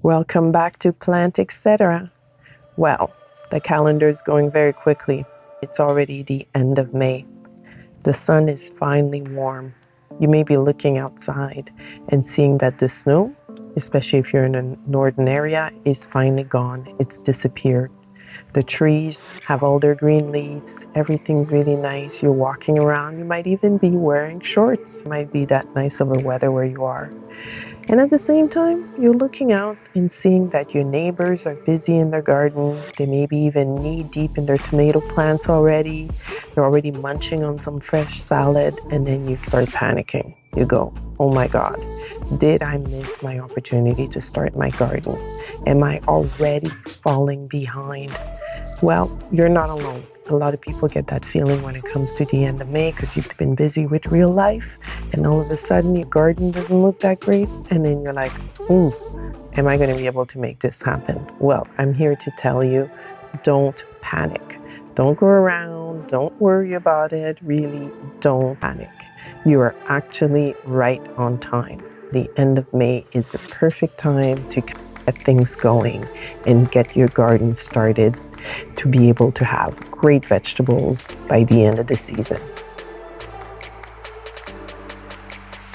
Welcome back to Plant Etc. Well, the calendar is going very quickly. It's already the end of May. The sun is finally warm. You may be looking outside and seeing that the snow, especially if you're in a northern area, is finally gone. It's disappeared. The trees have all their green leaves. Everything's really nice. You're walking around. You might even be wearing shorts. It might be that nice of a weather where you are. And at the same time, you're looking out and seeing that your neighbors are busy in their garden. They may be even knee deep in their tomato plants already. They're already munching on some fresh salad. And then you start panicking. You go, oh my God, did I miss my opportunity to start my garden? Am I already falling behind? Well, you're not alone. A lot of people get that feeling when it comes to the end of May because you've been busy with real life and all of a sudden your garden doesn't look that great and then you're like, am I going to be able to make this happen? Well, I'm here to tell you, don't panic. Don't go around. Don't worry about it. Really, don't panic. You are actually right on time. The end of May is the perfect time to get things going and get your garden started to be able to have great vegetables by the end of the season.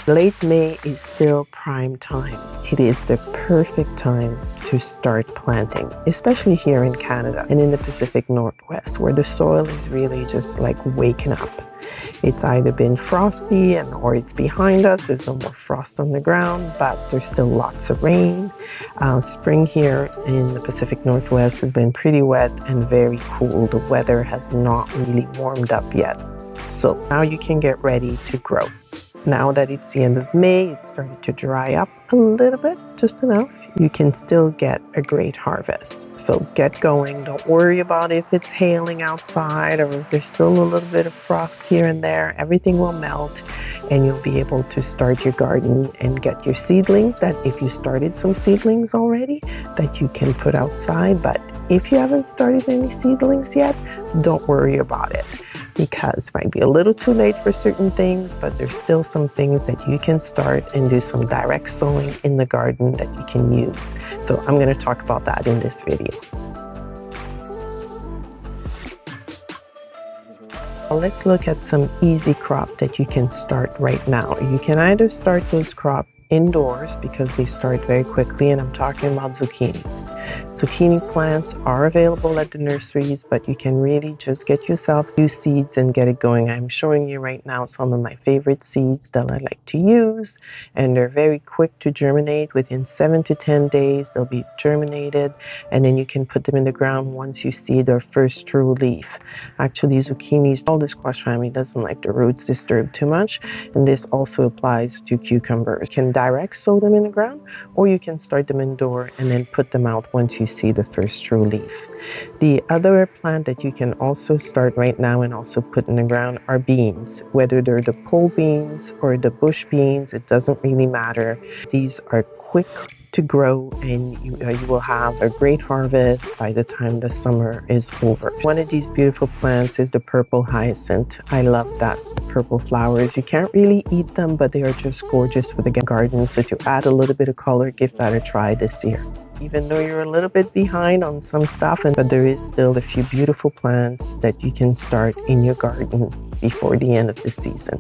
Late May is still prime time. It is the perfect time to start planting, especially here in Canada and in the Pacific Northwest, where the soil is really just like waking up. It's either been frosty or it's behind us. There's no more frost on the ground, but there's still lots of rain. Spring here in the Pacific Northwest has been pretty wet and very cool. The weather has not really warmed up yet. So now you can get ready to grow. Now that it's the end of May, it's starting to dry up a little bit, just enough. You can still get a great harvest. So get going. Don't worry about if it's hailing outside or if there's still a little bit of frost here and there. Everything will melt and you'll be able to start your garden and get your seedlings that if you started some seedlings already that you can put outside. But if you haven't started any seedlings yet, don't worry about it, because it might be a little too late for certain things, but there's still some things that you can start and do some direct sowing in the garden that you can use. So I'm going to talk about that in this video. Let's look at some easy crop that you can start right now. You can either start those crops indoors because they start very quickly, and I'm talking about zucchinis. Zucchini plants are available at the nurseries, but you can really just get yourself a few seeds and get it going. I'm showing you right now some of my favorite seeds that I like to use, and they're very quick to germinate. Within 7 to 10 days, they'll be germinated, and then you can put them in the ground once you see their first true leaf. Actually, zucchinis, all the squash family doesn't like the roots disturbed too much, and this also applies to cucumbers. You can direct sow them in the ground, or you can start them indoor and then put them out once you see the first true leaf. The other plant that you can also start right now and also put in the ground are beans. Whether they're the pole beans or the bush beans, it doesn't really matter. These are quick to grow and you will have a great harvest by the time the summer is over. One of these beautiful plants is the purple hyacinth. I love that purple flowers. You can't really eat them, but they are just gorgeous for the garden. So to add a little bit of color, give that a try this year. Even though you're a little bit behind on some stuff, but there is still a few beautiful plants that you can start in your garden before the end of the season.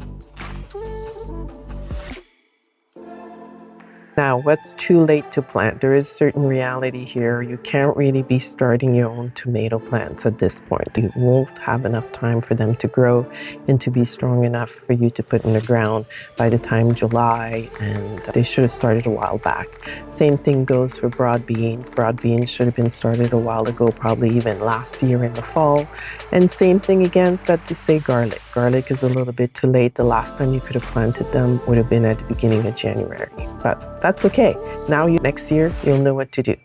Now, what's too late to plant? There is certain reality here. You can't really be starting your own tomato plants at this point. You won't have enough time for them to grow and to be strong enough for you to put in the ground by the time July, and they should have started a while back. Same thing goes for broad beans. Broad beans should have been started a while ago, probably even last year in the fall. And same thing again, said to say garlic. Garlic is a little bit too late. The last time you could have planted them would have been at the beginning of January. But that's okay. Now next year, you'll know what to do.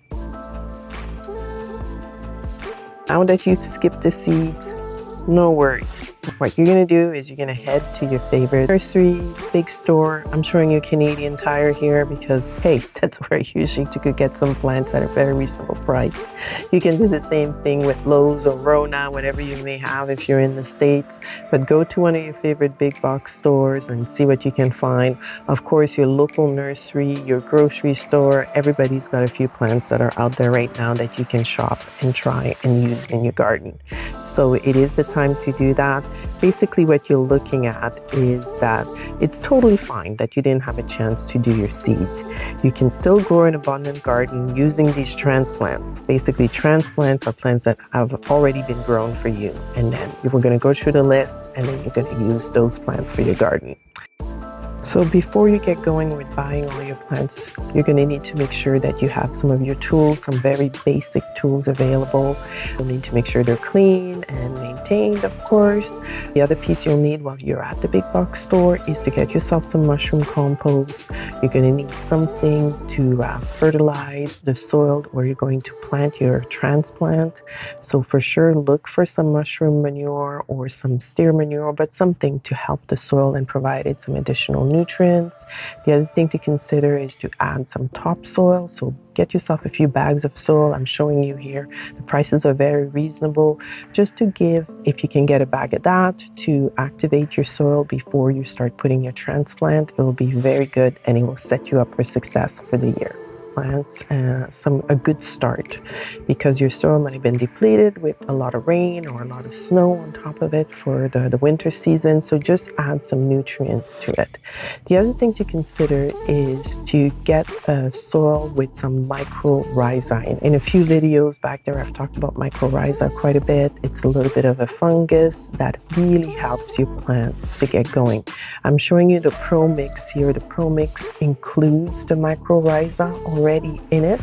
Now that you've skipped the seeds, no worries. What you're going to do is you're going to head to your favorite nursery, big store. I'm showing you Canadian Tire here because, hey, that's where usually you could get some plants at a very reasonable price. You can do the same thing with Lowe's or Rona, whatever you may have if you're in the States. But go to one of your favorite big box stores and see what you can find. Of course, your local nursery, your grocery store, everybody's got a few plants that are out there right now that you can shop and try and use in your garden. So it is the time to do that. Basically, what you're looking at is that it's totally fine that you didn't have a chance to do your seeds. You can still grow an abundant garden using these transplants. Basically, transplants are plants that have already been grown for you. And then we're going to go through the list and then you're going to use those plants for your garden. So before you get going with buying all your plants, you're going to need to make sure that you have some of your tools, some very basic tools available. You'll need to make sure they're clean and maintained, of course. The other piece you'll need while you're at the big box store is to get yourself some mushroom compost. You're going to need something to fertilize the soil where you're going to plant your transplant. So for sure, look for some mushroom manure or some steer manure, but something to help the soil and provide it some additional nutrients. The other thing to consider is to add some topsoil. So get yourself a few bags of soil. I'm showing you here. The prices are very reasonable. Just to give, if you can get a bag of that to activate your soil before you start putting your transplant, it will be very good and it will set you up for success for the year. Plants a good start because your soil might have been depleted with a lot of rain or a lot of snow on top of it for the winter season. So just add some nutrients to it. The other thing to consider is to get a soil with some mycorrhizae. In a few videos back there, I've talked about mycorrhizae quite a bit. It's a little bit of a fungus that really helps your plants to get going. I'm showing you the Pro Mix here. The Pro Mix includes the mycorrhizae already in it.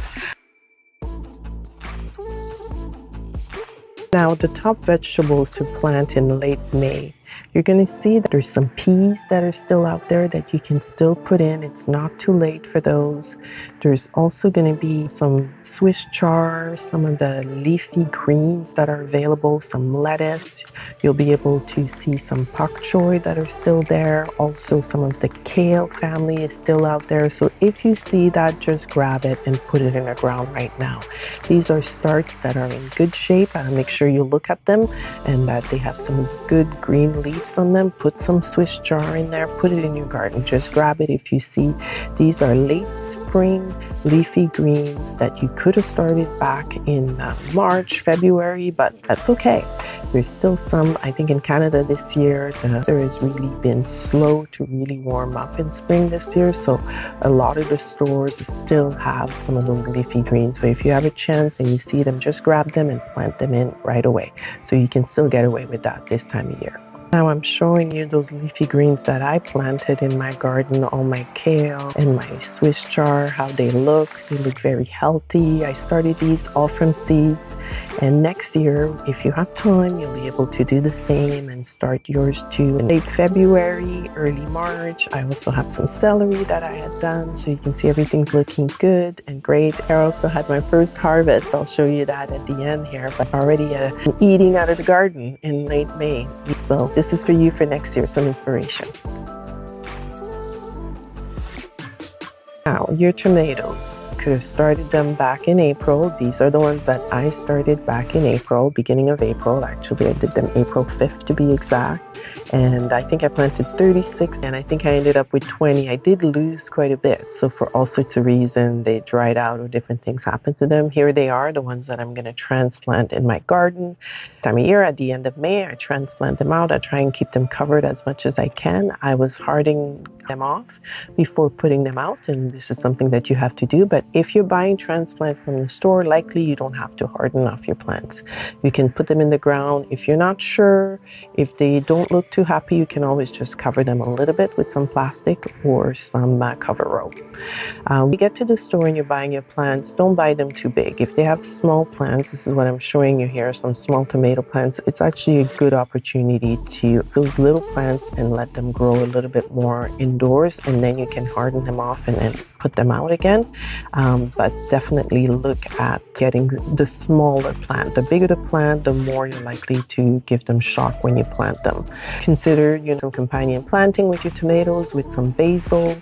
Now, the top vegetables to plant in late May. You're going to see that there's some peas that are still out there that you can still put in. It's not too late for those. There's also going to be some Swiss chard, some of the leafy greens that are available, some lettuce. You'll be able to see some pak choi that are still there. Also, some of the kale family is still out there. So if you see that, just grab it and put it in the ground right now. These are starts that are in good shape. Make sure you look at them and that they have some good green leaves on them. Put some Swiss chard in there, put it in your garden. Just grab it if you see. These are late spring leafy greens that you could have started back in March, February, but that's okay. There's still some. I think in Canada this year, the weather has really been slow to really warm up in spring this year. So a lot of the stores still have some of those leafy greens. But if you have a chance and you see them, just grab them and plant them in right away. So you can still get away with that this time of year. Now I'm showing you those leafy greens that I planted in my garden, all my kale and my Swiss chard, how they look. They look very healthy. I started these all from seeds. And next year, if you have time, you'll be able to do the same and start yours too. In late February, early March, I also have some celery that I had done. So you can see everything's looking good and great. I also had my first harvest. I'll show you that at the end here. But already eating out of the garden in late May. So this is for you for next year, some inspiration. Now, your tomatoes. Could have started them back in April. These are the ones that I started back in April, beginning of April. Actually, I did them April 5th to be exact. And I think I planted 36 and I think I ended up with 20. I did lose quite a bit. So for all sorts of reasons, they dried out or different things happened to them. Here they are, the ones that I'm going to transplant in my garden. Time of year, at the end of May, I transplant them out. I try and keep them covered as much as I can. I was hardening them off before putting them out. And this is something that you have to do. But if you're buying transplant from the store, likely you don't have to harden off your plants. You can put them in the ground. If you're not sure, if they don't look too happy, you can always just cover them a little bit with some plastic or some cover rope. When you get to the store and you're buying your plants, don't buy them too big. If they have small plants, this is what I'm showing you here, some small tomato plants, it's actually a good opportunity to those little plants and let them grow a little bit more indoors, and then you can harden them off and then put them out again. But definitely look at getting the smaller plant. The bigger the plant, the more you're likely to give them shock when you plant them. Consider some companion planting with your tomatoes, with some basil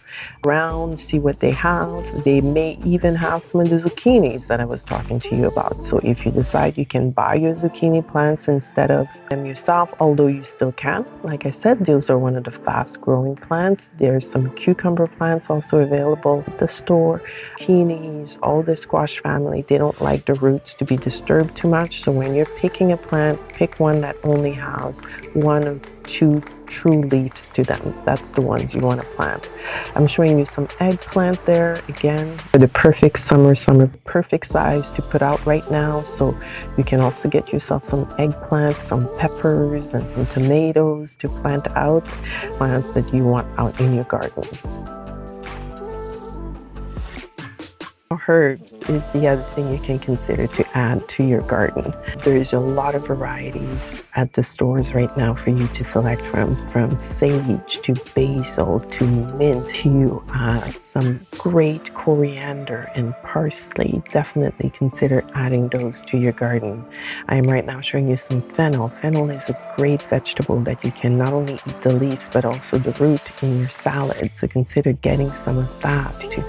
around, see what they have. They may even have some of the zucchinis that I was talking to you about. So if you decide you can buy your zucchini plants instead of them yourself, although you still can. Like I said, those are one of the fast growing plants. There's some cucumber plants also available at the store. Zucchinis, all the squash family, they don't like the roots to be disturbed too much. So when you're picking a plant, pick one that only has one or two true leaves to them. That's the ones you want to plant. I'm showing you some eggplant there again for the perfect summer perfect size to put out right now. So you can also get yourself some eggplants, some peppers, and some tomatoes to plant out, plants that you want out in your garden. Herbs is the other thing you can consider to add to your garden. There's a lot of varieties at the stores right now for you to select from sage to basil to mint to some great coriander and parsley. Definitely consider adding those to your garden. I am right now showing you some fennel. Fennel is a great vegetable that you can not only eat the leaves but also the root in your salad. So consider getting some of that too.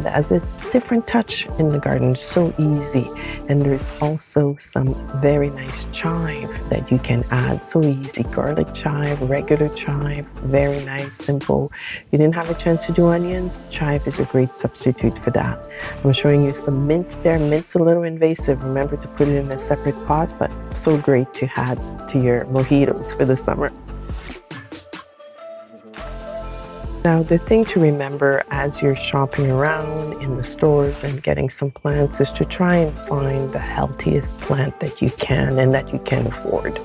As a different touch in the garden, so easy. And there's also some very nice chive that you can add, so easy. Garlic chive, regular chive, very nice, simple. You didn't have a chance to do onions, chive is a great substitute for that. I'm showing you some mint there. Mint's a little invasive, remember to put it in a separate pot, but so great to add to your mojitos for the summer. Now, the thing to remember as you're shopping around in the stores and getting some plants is to try and find the healthiest plant that you can and that you can afford.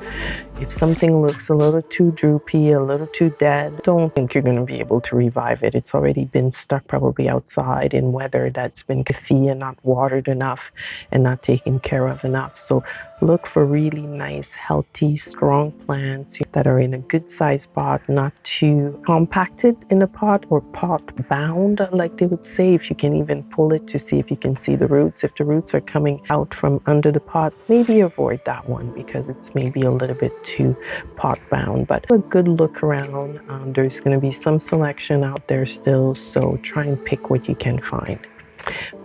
If something looks a little too droopy, a little too dead, don't think you're going to be able to revive it. It's already been stuck probably outside in weather that's been iffy and not watered enough and not taken care of enough. So look for really nice, healthy, strong plants that are in a good sized pot, not too compacted in a pot or pot bound, like they would say. If you can even pull it to see if you can see the roots. If the roots are coming out from under the pot, maybe avoid that one because it's maybe a little bit too pot bound. But a good look around. There's going to be some selection out there still, so try and pick what you can find.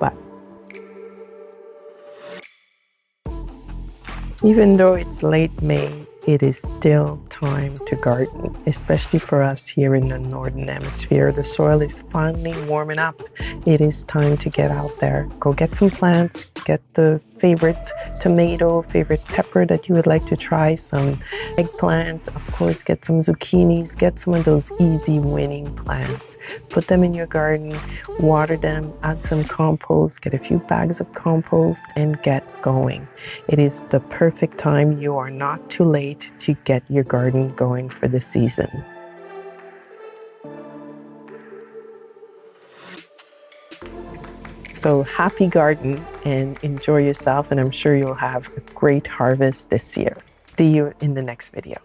But even though it's late May, it is still time to garden, especially for us here in the Northern Hemisphere. The soil is finally warming up. It is time to get out there. Go get some plants, get the favorite tomato, favorite pepper that you would like to try, some eggplant, of course, get some zucchinis, get some of those easy winning plants. Put them in your garden, water them, add some compost, get a few bags of compost and get going. It is the perfect time. You are not too late to get your garden going for the season. So happy garden and enjoy yourself, and I'm sure you'll have a great harvest this year. See you in the next video.